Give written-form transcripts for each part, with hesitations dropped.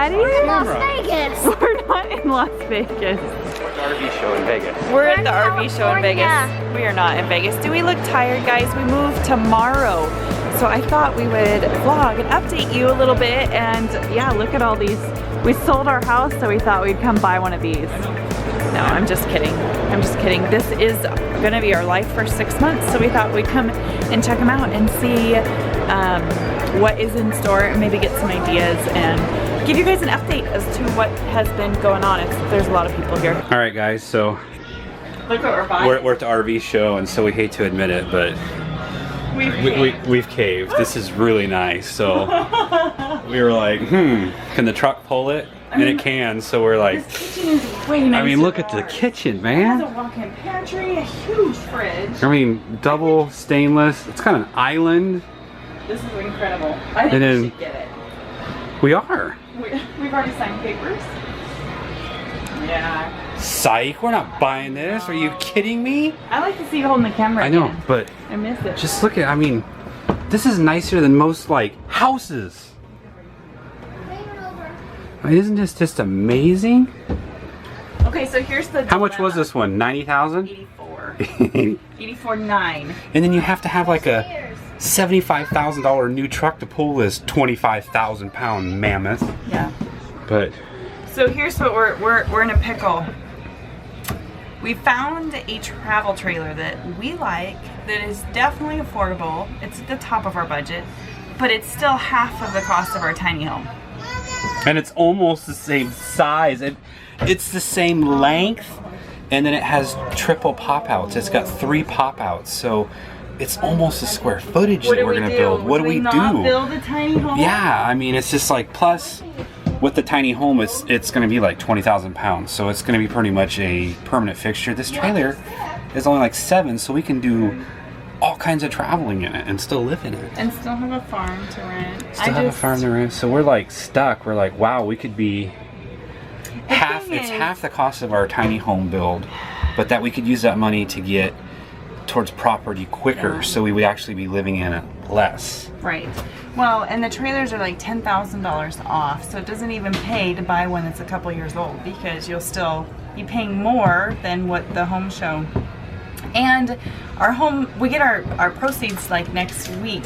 Daddy? We're in Las Vegas. We're not in Las Vegas. RV show in Vegas. We're at the RV show in Vegas. We are not in Vegas. Do we look tired, guys? We move tomorrow. So I thought we would vlog and update you a little bit. And yeah, look at all these. We sold our house, so we thought we'd come buy one of these. No, I'm just kidding. I'm just kidding. This is gonna be our life for 6 months. So we thought we'd come and check them out and see what is in store and maybe get some ideas and give you guys an update as to what has been going on. There's a lot of people here. All right, guys, so Look what we're buying. we're at the RV show, and so we hate to admit it, but we've caved. This is really nice. So we were like, can the truck pull it? And it can, so we're like, this kitchen is way nicer. I mean, look at the kitchen, man. It has a walk-in pantry, a huge fridge. I mean, double stainless. It's kind of an island. This is incredible. I think we should get it. We are. We've already signed papers. Yeah. Psych, we're not buying this. Are you kidding me? I like to see you holding the camera. I know, again. but I miss it. just look at, I mean, this is nicer than most, like, houses. I mean, isn't this just amazing? Okay, so here's the How much was this one? 90,000? 84. 84.9. And then you have to have like a $75,000 new truck to pull this 25,000 pound mammoth. Yeah. But so here's what we're in a pickle. We found a travel trailer that we like, that is definitely affordable. It's at the top of our budget, but it's still half of the cost of our tiny home. and it's almost the same size. It's the same length, and then it has triple pop outs. It's got 3 pop outs, so it's almost the square footage that we're gonna build. What do we do? Build a tiny home? Yeah, I mean, it's just like, plus with the tiny home, it's gonna be like 20,000 pounds, so it's gonna be pretty much a permanent fixture. This trailer is only like 7, so we can do all kinds of traveling in it and still live in it. And still have a farm to rent. Still have a farm to rent, so we're like stuck. We're like, wow, we could be it's half the cost of our tiny home build, but that we could use that money to get towards property quicker, so we would actually be living in it less. Right. Well, and the trailers are like $10,000 off, so it doesn't even pay to buy one that's a couple years old, because you'll still be paying more than what the home show. And our home, we get our proceeds like next week,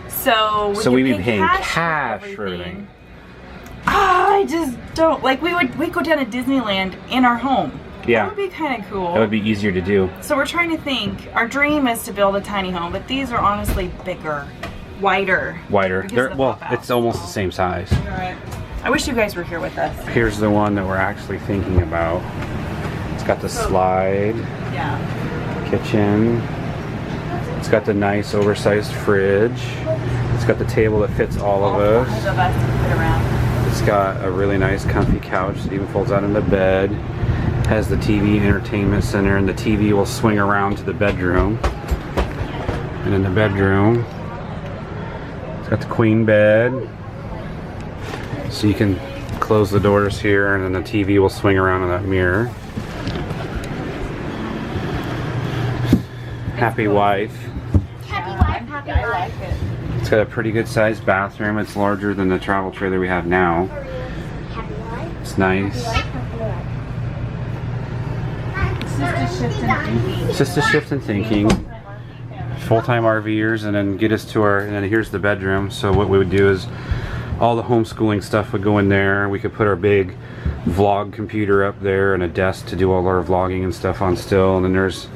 so we'd be paying cash for everything. I just don't like. We go down to Disneyland in our home. Yeah, that would be kind of cool. That would be easier to do. So we're trying to think. Our dream is to build a tiny home, but these are honestly bigger, wider. Well, it's almost the same size. Right. I wish you guys were here with us. Here's the one that we're actually thinking about. It's got the slide. Yeah. Kitchen. It's got the nice oversized fridge. It's got the table that fits all of us. All of us to fit around. It's got a really nice comfy couch that even folds out into bed. Has the TV entertainment center, and the TV will swing around to the bedroom. And in the bedroom, it's got the queen bed. So you can close the doors here, and then the TV will swing around in that mirror. Happy wife. Happy wife, happy I life. like it. It's got a pretty good sized bathroom. It's larger than the travel trailer we have now. Happy life. It's nice. Happy life. It's just a shift in thinking. Full-time RVers, and then get us to and then here's the bedroom. So what we would do is all the homeschooling stuff would go in there. We could put our big vlog computer up there and a desk to do all our vlogging and stuff on still. And then there's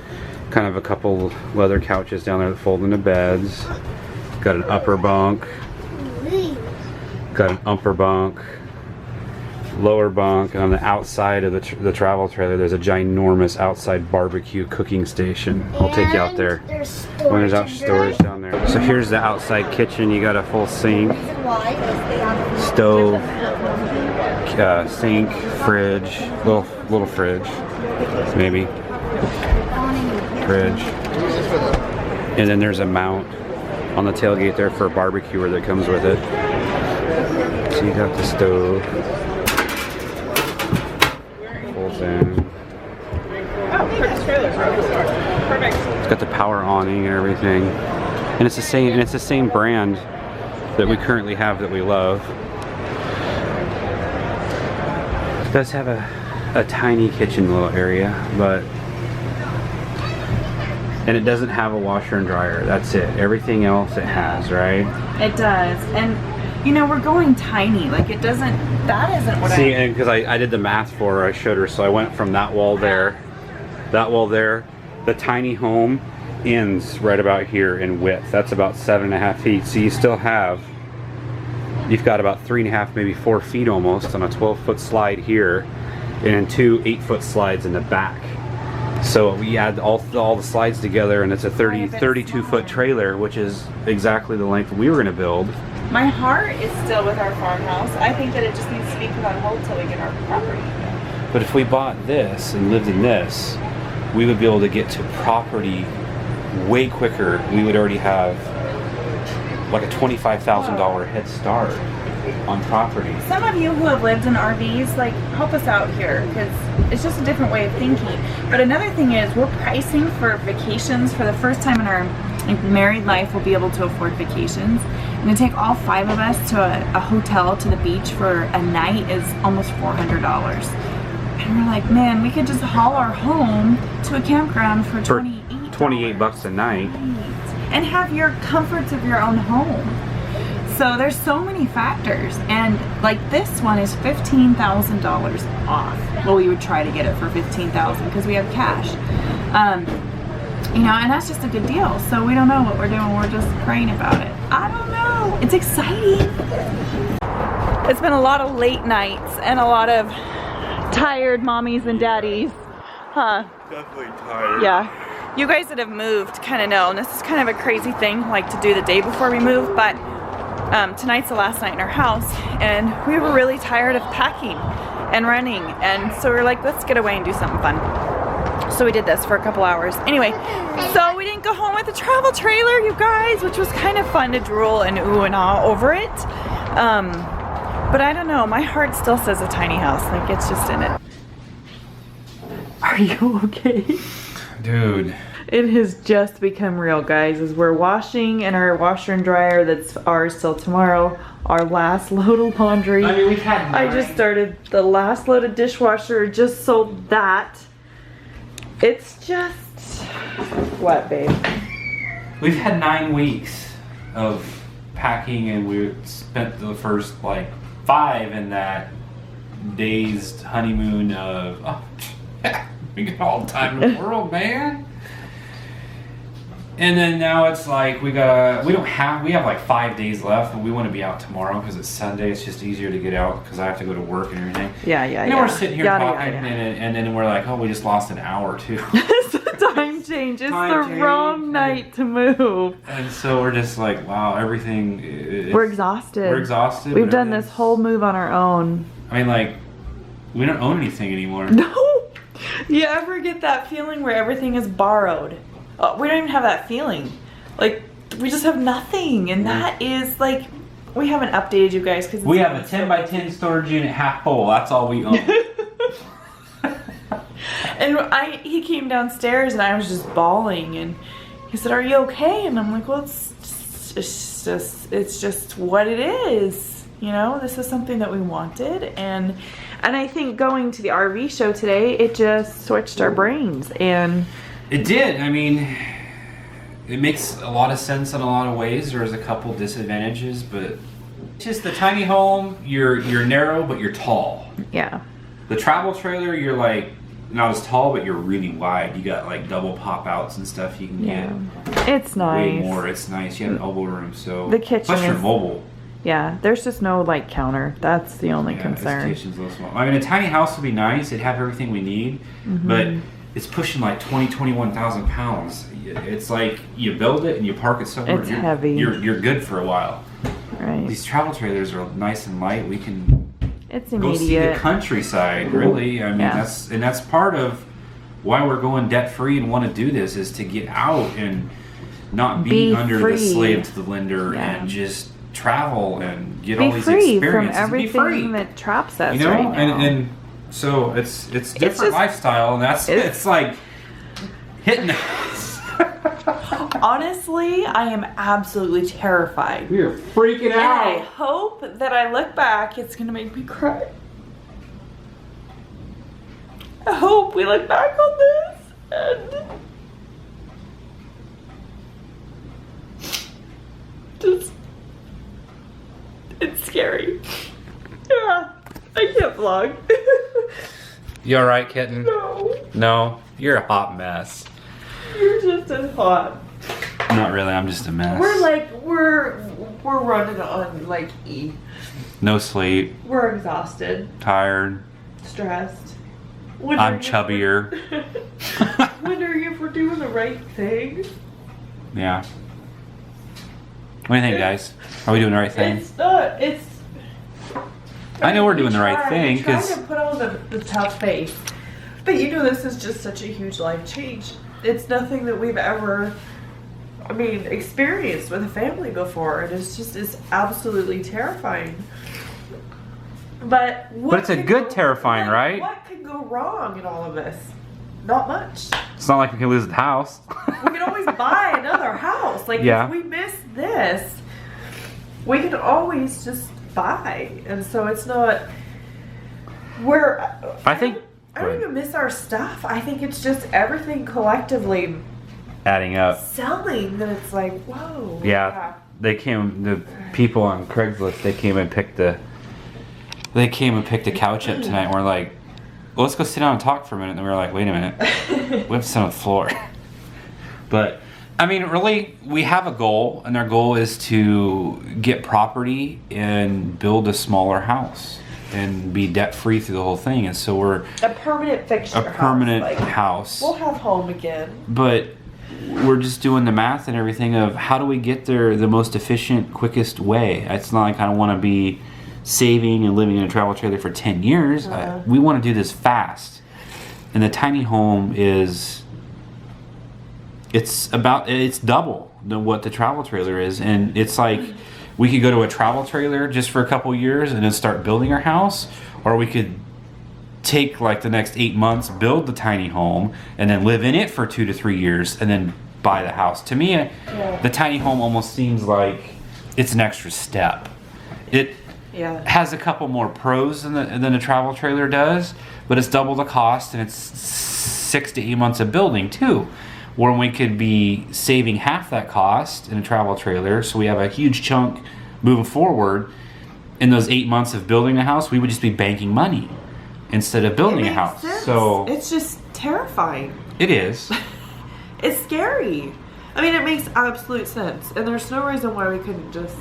kind of a couple leather couches down there that fold into beds. Got an upper bunk. Got an upper bunk. Lower bunk, and on the outside of the travel trailer there's a ginormous outside barbecue cooking station. I'll take you out there. When there's storage down there. So here's the outside kitchen. You got a full sink, stove, sink, fridge, little fridge, maybe fridge, and then there's a mount on the tailgate there for a barbecuer that comes with it. So you got the stove. In. Oh, Curtis trailers are perfect. It's got the power awning and everything, and it's the same. brand that we currently have that we love. It does have a tiny kitchen little area, but and it doesn't have a washer and dryer. That's it. Everything else it has, right? It does. And you know, we're going tiny. Like it doesn't, that isn't what See, and because I did the math for her, I showed her, so I went from that wall there, the tiny home ends right about here in width. That's about 7.5 feet. So you still have, you've got about 3.5, maybe 4 feet almost on a 12-foot slide here, and then 2 8-foot slides in the back. So we add all the slides together, and it's a 32-foot trailer, which is exactly the length we were going to build. My heart is still with our farmhouse. I think that it just needs to be put on hold till we get our property. But if we bought this and lived in this, we would be able to get to property way quicker. We would already have like a $25,000 head start on property. Some of you who have lived in RVs, like, help us out here, because it's just a different way of thinking. But another thing is, we're pricing for vacations. For the first time in our married life, we'll be able to afford vacations. And to take all 5 of us to a hotel to the beach for a night is almost $400. And we're like, man, we could just haul our home to a campground for $28 a night. And have your comforts of your own home. So there's so many factors, and like this one is $15,000 off. Well, we would try to get it for $15,000 because we have cash. You know, and that's just a good deal. So we don't know what we're doing. We're just praying about it. I don't know. It's exciting. It's been a lot of late nights and a lot of tired mommies and daddies. Huh? Definitely tired. Yeah. You guys that have moved kind of know, and this is kind of a crazy thing, like to do the day before we move, but tonight's the last night in our house, and we were really tired of packing and running, and so we were like, let's get away and do something fun. So we did this for a couple hours. Anyway, so we didn't go home with the travel trailer, you guys, which was kind of fun to drool and ooh and ah over it. But I don't know, my heart still says a tiny house, like it's just in it. Are you okay? Dude. It has just become real, guys, as we're washing in our washer and dryer that's ours till tomorrow. Our last load of laundry. I mean, we've had 9. I just started the last load of dishwasher, just sold that. It's just, what, babe? We've had 9 weeks of packing, and we spent the first like 5 in that dazed honeymoon of, oh, we got all the time in the world, man. And then now it's like we have like 5 days left, but we want to be out tomorrow because it's Sunday. It's just easier to get out because I have to go to work and everything. Yeah. And then we're sitting here talking, and then we're like, oh, we just lost an hour too. It's a time change. It's the wrong night to move. And so we're just like, wow, everything. We're exhausted. We're exhausted. We've done this whole move on our own. I mean, like, we don't own anything anymore. No. You ever get that feeling where everything is borrowed? We don't even have that feeling. Like, we just have nothing, and that is like, we haven't updated you guys because we have a 10 by 10 storage unit half full. That's all we own. And he came downstairs and I was just bawling, and he said, "Are you okay?" And I'm like, "Well, it's just what it is. You know, this is something that we wanted." And I think going to the RV show today, it just switched our brains, and it did. I mean, it makes a lot of sense in a lot of ways. There's a couple disadvantages, but just the tiny home, you're narrow, but you're tall. Yeah. The travel trailer, you're like not as tall, but you're really wide. You got like double pop outs and stuff you can get. It's nice. Way more. It's nice. You have an elbow room, so the kitchen plus you're mobile. Yeah, there's just no like counter. That's the only concern. The kitchen's a little small. I mean, a tiny house would be nice. It'd have everything we need, but it's pushing like 21,000 pounds. It's like you build it and you park it somewhere. It's heavy. You're good for a while. Right. These travel trailers are nice and light. We can it's go immediate. see the countryside. Really, I mean that's part of why we're going debt free and want to do this, is to get out and not be under the slave to the lender and just travel and get all these experiences. From everything that traps us, you know, right now. and so it's different lifestyle, and it's like hitting us. Honestly, I am absolutely terrified. We are freaking out. And I hope that I look back, it's gonna make me cry. I hope we look back on this and just, it's scary. Yeah, I can't vlog. You alright, kitten? No, No, you're a hot mess. you're just as hot. Not really, I'm just a mess. We're like, we're running on like E. No sleep, We're exhausted, tired. stressed. I'm chubbier. Wondering if we're doing the right thing. Yeah. What do you think, guys? Are we doing the right thing? It's not. It's. I know we're doing the right thing, We try 'cause- to put on the tough face, but you know this is just such a huge life change. It's nothing that we've ever, I mean, experienced with a family before, and it's absolutely terrifying. But what it's a could good go- terrifying, what- right? What could go wrong in all of this? Not much. It's not like we can lose the house. We can always buy another house. Like Yeah. if we miss this, we can always just buy. And so it's not. I think. I don't even miss our stuff. I think it's just everything collectively Adding up. selling that it's like, whoa. Yeah. They came. The people on Craigslist. They came and picked the. They came and picked a couch up tonight. And we're like, well, let's go sit down and talk for a minute. And we were like, wait a minute. We have to sit on the floor. But I mean, really, we have a goal, and our goal is to get property and build a smaller house and be debt free through the whole thing. And so we're A permanent fixture. a permanent house. Like, house. we'll have home again. But we're just doing the math and everything of how do we get there the most efficient, quickest way. It's not like I don't want to be saving and living in a travel trailer for 10 years. We want to do this fast. And the tiny home is, it's double than what the travel trailer is. And it's like we could go to a travel trailer just for a couple years and then start building our house, or we could take like the next 8 months, build the tiny home, and then live in it for 2 to 3 years, and then buy the house. To me, the tiny home almost seems like it's an extra step. It has a couple more pros than a travel trailer does, but it's double the cost, and it's 6 to 8 months of building too. Where we could be saving half that cost in a travel trailer, so we have a huge chunk moving forward. In those 8 months of building a house, we would just be banking money instead of building a house. Sense. So it's just terrifying. it is. It's scary. I mean, it makes absolute sense, and there's no reason why we couldn't just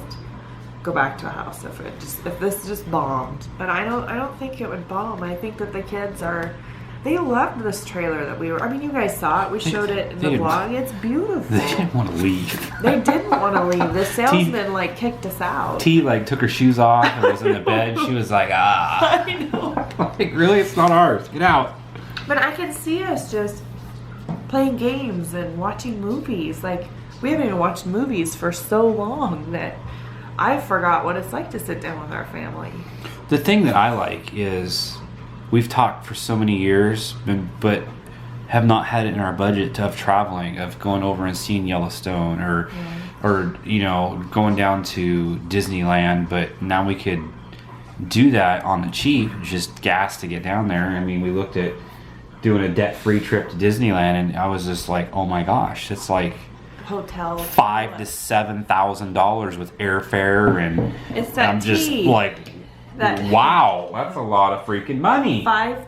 go back to a house if this just bombed. And I don't think it would bomb. I think that the kids they loved this trailer that we were. I mean, you guys saw it. We showed it in the vlog. It's beautiful. They didn't want to leave. They didn't want to leave. The salesman like kicked us out. T like took her shoes off and was in the bed. She was like, ah. I know. Like, really? It's not ours. Get out. But I can see us just playing games and watching movies. Like, we haven't even watched movies for so long that I forgot what it's like to sit down with our family. The thing that I like is we've talked for so many years, but have not had it in our budget of traveling, of going over and seeing Yellowstone or you know, going down to Disneyland. But now we could do that on the cheap, just gas to get down there. I mean, we looked at doing a debt-free trip to Disneyland, and I was just like, oh my gosh, it's like Hotel $5,000 to $7,000 with airfare, and it's that I'm just tea. like, wow, that's a lot of freaking money.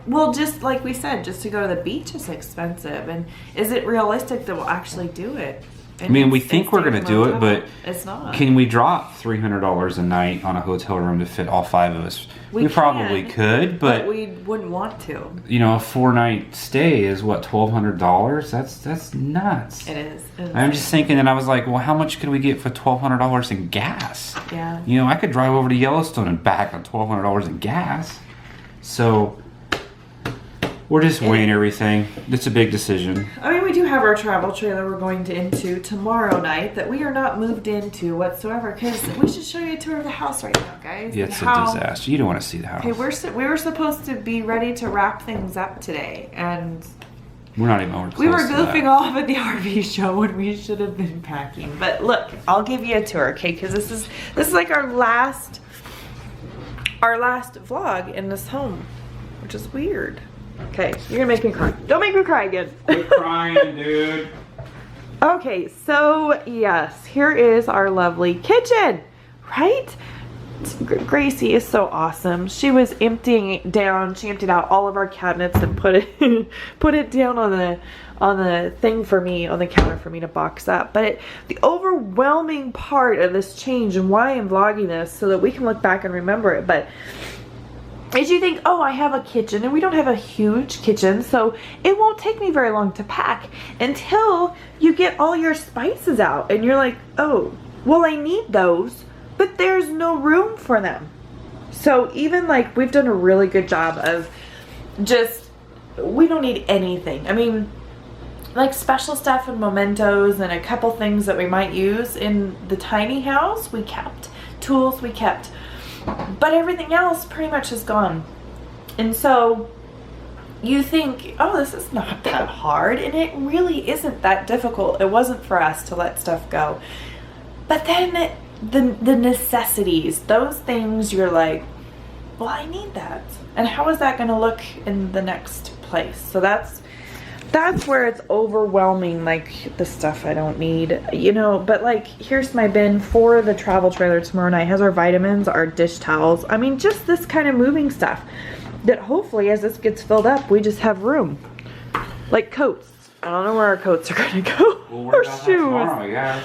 Well, just like we said, just to go to the beach is expensive. And is it realistic that we'll actually do it? I mean, we think we're going to do it, but it's not. Can we drop $300 a night on a hotel room to fit all 5 of us? We probably could, but we wouldn't want to. You know, a 4-night stay is what, $1,200? That's nuts. It is. I'm just thinking, and I was like, well, how much could we get for $1,200 in gas? Yeah. You know, I could drive over to Yellowstone and back on $1,200 in gas. So we're just weighing everything. It's a big decision. I mean, we do have our travel trailer we're going into tomorrow night that we are not moved into whatsoever, because we should show you a tour of the house right now, guys. Yeah, it's a disaster. You don't want to see the house. Okay, we were supposed to be ready to wrap things up today, and we're not even close. We were goofing off at the RV show when we should have been packing. But look, I'll give you a tour, okay? Because this is like our last vlog in this home, which is weird. Okay, you're gonna make me cry. Don't make me cry again. Quit crying, dude. Okay, so yes, here is our lovely kitchen, right? Gracie is so awesome. She was emptying it down. She emptied out all of our cabinets and put it down on the thing for me, on the counter for me to box up. But the overwhelming part of this change and why I'm vlogging this so that we can look back and remember it, but is you think, oh, I have a kitchen, and we don't have a huge kitchen, so it won't take me very long to pack until you get all your spices out and you're like, oh, well, I need those, but there's no room for them. So even like we've done a really good job of just, we don't need anything. I mean, like special stuff and mementos and a couple things that we might use in the tiny house, we kept. Tools we kept. But everything else pretty much is gone. And so you think, oh, this is not that hard. And it really isn't that difficult. It wasn't for us to let stuff go. But then the necessities, those things you're like, well, I need that. And how is that going to look in the next place? So that's where it's overwhelming, like the stuff I don't need, you know. But like, here's my bin for the travel trailer tomorrow night. It has our vitamins, our dish towels. I mean, just this kind of moving stuff that hopefully as this gets filled up, we just have room. Like coats. I don't know where our coats are going to go. Well, or shoes. Tomorrow, yeah.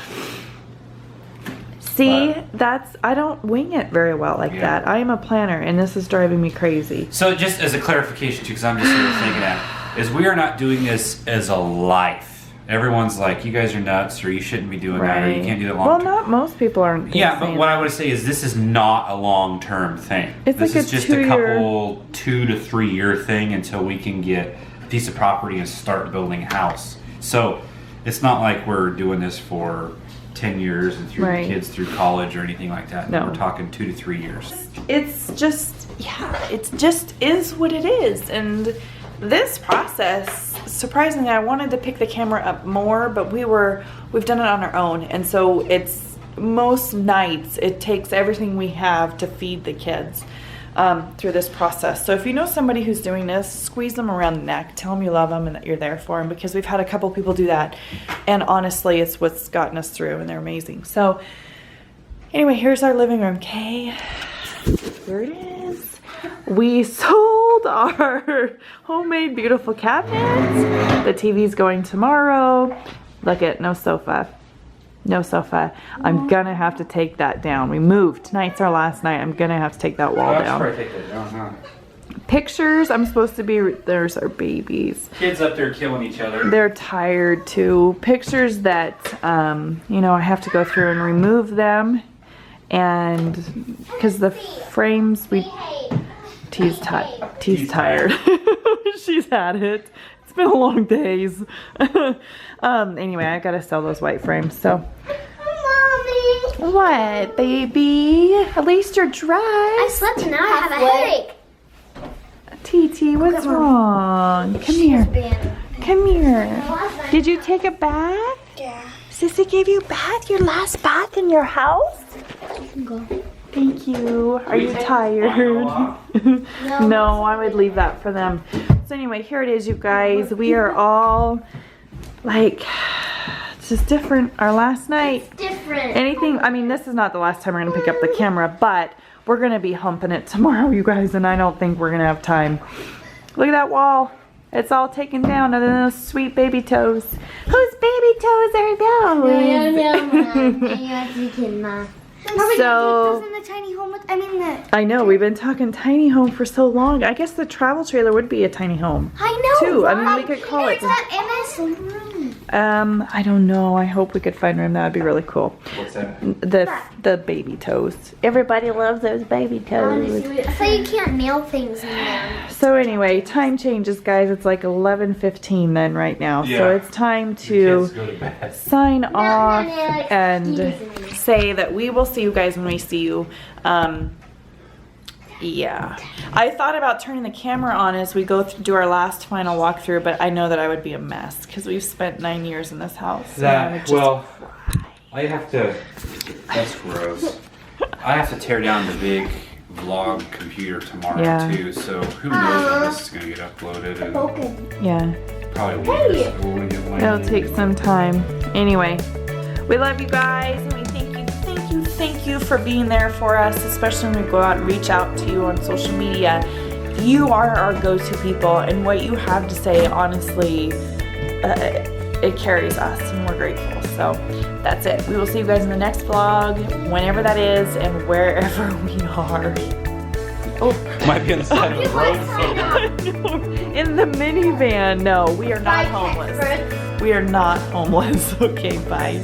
See, I don't wing it very well like that. I am a planner, and this is driving me crazy. So just as a clarification too, because I'm just sort of thinking that, is we are not doing this as a life. Everyone's like, you guys are nuts, or you shouldn't be doing that, or you can't do that long term. Well, not most people aren't. Yeah, but what I would say is this is not a long-term thing. It's this like is just a couple 2 to 3 year thing until we can get a piece of property and start building a house. So it's not like we're doing this for 10 years and through the kids through college or anything like that. No. We're talking 2 to 3 years. It's just, yeah, it just is what it is. And this process, surprisingly, I wanted to pick the camera up more, but we've done it on our own. And so it's most nights, it takes everything we have to feed the kids through this process. So if you know somebody who's doing this, squeeze them around the neck, tell them you love them and that you're there for them, because we've had a couple people do that. And honestly, it's what's gotten us through, and they're amazing. So anyway, here's our living room. Okay, here it is. We sold our homemade beautiful cabinets. The TV's going tomorrow. Look at no sofa. No sofa. I'm gonna have to take that down. We moved. Tonight's our last night. I'm gonna have to take that wall down. Take that down, huh? Pictures, I'm supposed to be, there's our babies. Kids up there killing each other. They're tired too. Pictures that, you know, I have to go through and remove them. And because the frames, T's tired. She's had it. It's been a long days. Anyway, I gotta sell those white frames, so. Mommy. What, baby? At least you're dressed. I slept and now I have a headache. TT, what's wrong? Come here. Come here. Did you take a bath? Yeah. Sissy gave you a bath? Your last bath in your house? You can go. Thank you. Are you tired? No, I would leave that for them. So anyway, here it is, you guys. We are all like, it's just different. Our last night. It's different. Anything, I mean, this is not the last time we're gonna pick up the camera, but we're gonna be humping it tomorrow, you guys, and I don't think we're gonna have time. Look at that wall. It's all taken down other than those sweet baby toes. Whose baby toes are those? So, in the tiny home with, I know, we've been talking tiny home for so long. I guess the travel trailer would be a tiny home. I know. Too. I mean, we could call it. It's that MS room. I don't know. I hope we could find room. That would be really cool. What's that? The baby toes. Everybody loves those baby toes. So you can't nail things in them. So anyway, time changes, guys. It's like 11:15 then right now. Yeah. So it's time to sign off and say that we will see you guys when we see you. Yeah, I thought about turning the camera on as we go do our last final walkthrough, but I know that I would be a mess because we've spent 9 years in this house. I have to, that's gross. I have to tear down the big vlog computer tomorrow Yeah. too, so who knows when this is gonna get uploaded, and Broken. Yeah. probably a week or so when we get It'll take some time. Anyway, we love you guys, and we thank you for being there for us, especially when we go out and reach out to you on social media. You are our go-to people, and what you have to say, honestly, it carries us, and we're grateful. So that's it. We will see you guys in the next vlog, whenever that is, and wherever we are. Oh, Might be on the side of the road. in the minivan. No, we are not homeless. We are not homeless. Okay, bye.